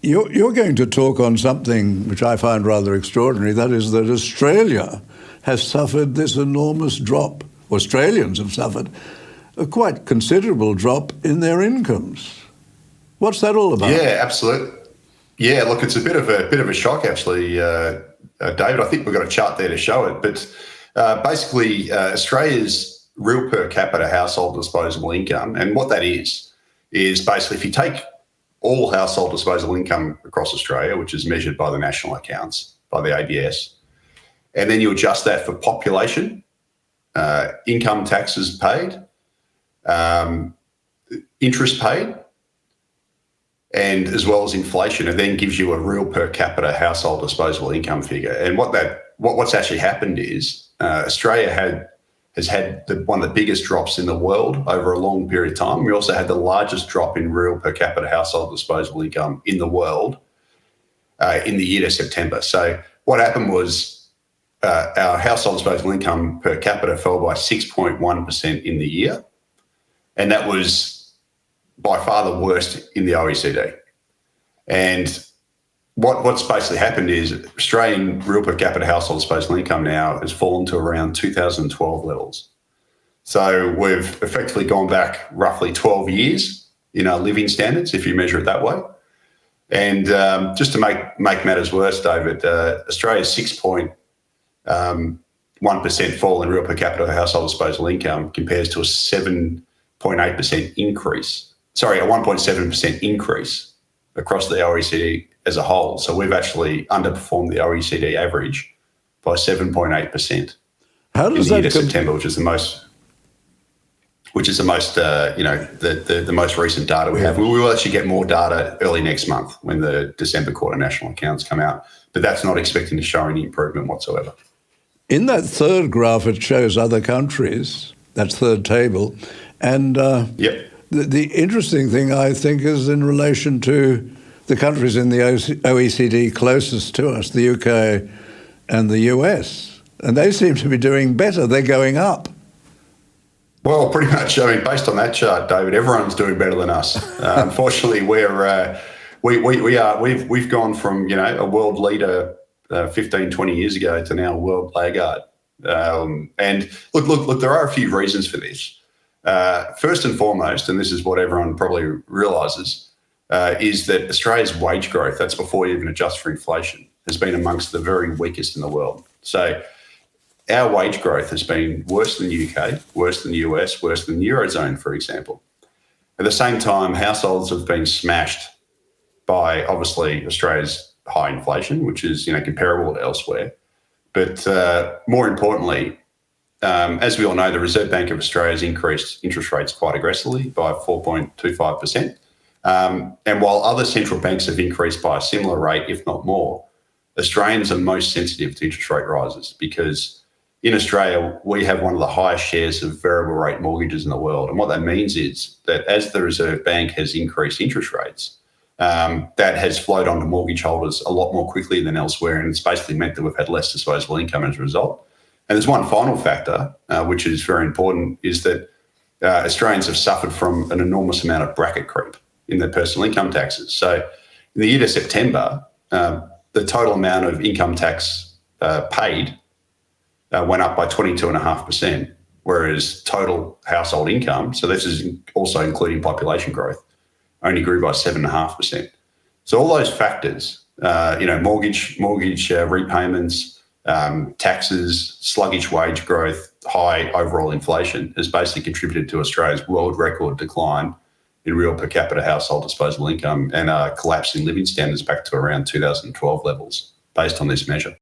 you're going to talk on something which I find rather extraordinary, that is that Australia has suffered this enormous drop. Australians have suffered a quite considerable drop in their incomes. What's that all about? Yeah, absolutely. Yeah, look, it's a bit of a shock, actually, David. I think we've got a chart there to show it. But basically, Australia's real per capita household disposable income, and what that is basically if you take all household disposable income across Australia, which is measured by the national accounts, by the ABS, and then you adjust that for population, income taxes paid, interest paid, and as well as inflation, and then gives you a real per capita household disposable income figure. And what's actually happened is Australia has had one of the biggest drops in the world over a long period of time. We also had the largest drop in real per capita household disposable income in the world in the year to September. So what happened was our household disposable income per capita fell by 6.1% in the year, and that was by far the worst in the OECD. And what's basically happened is Australian real per capita household disposable income now has fallen to around 2012 levels. So we've effectively gone back roughly 12 years in our living standards, if you measure it that way. And just to make matters worse, David, Australia's 6.1% fall in real per capita household disposable income compares to a 7.8% increase. Sorry, a 1.7% increase across the OECD as a whole. So we've actually underperformed the OECD average by 7.8%. How does in that September, which is the most the most recent data we have. We will actually get more data early next month when the December quarter national accounts come out, but that's not expecting to show any improvement whatsoever. In that third graph, it shows other countries, that third table, and Yep. The interesting thing, I think, is in relation to the countries in the OECD closest to us, the UK and the US, and they seem to be doing better. They're going up. Well, pretty much. I mean, based on that chart, David, everyone's doing better than us. Unfortunately, we've gone from a world leader 15, 20 years ago to now a world laggard. And look, there are a few reasons for this. First and foremost, and this is what everyone probably realises, is that Australia's wage growth, that's before you even adjust for inflation, has been amongst the very weakest in the world. So our wage growth has been worse than the UK, worse than the US, worse than the Eurozone, for example. At the same time, households have been smashed by, obviously, Australia's high inflation, which is comparable to elsewhere. But more importantly, as we all know, the Reserve Bank of Australia has increased interest rates quite aggressively by 4.25%. And while other central banks have increased by a similar rate, if not more, Australians are most sensitive to interest rate rises because in Australia, we have one of the highest shares of variable rate mortgages in the world. And what that means is that as the Reserve Bank has increased interest rates, that has flowed onto mortgage holders a lot more quickly than elsewhere. And it's basically meant that we've had less disposable income as a result. And there's one final factor, which is very important, is that Australians have suffered from an enormous amount of bracket creep in their personal income taxes. So in the year to September, the total amount of income tax paid went up by 22.5%, whereas total household income, so this is also including population growth, only grew by 7.5%. So all those factors, mortgage repayments, taxes, sluggish wage growth, high overall inflation has basically contributed to Australia's world record decline in real per capita household disposable income and a collapse in living standards back to around 2012 levels based on this measure.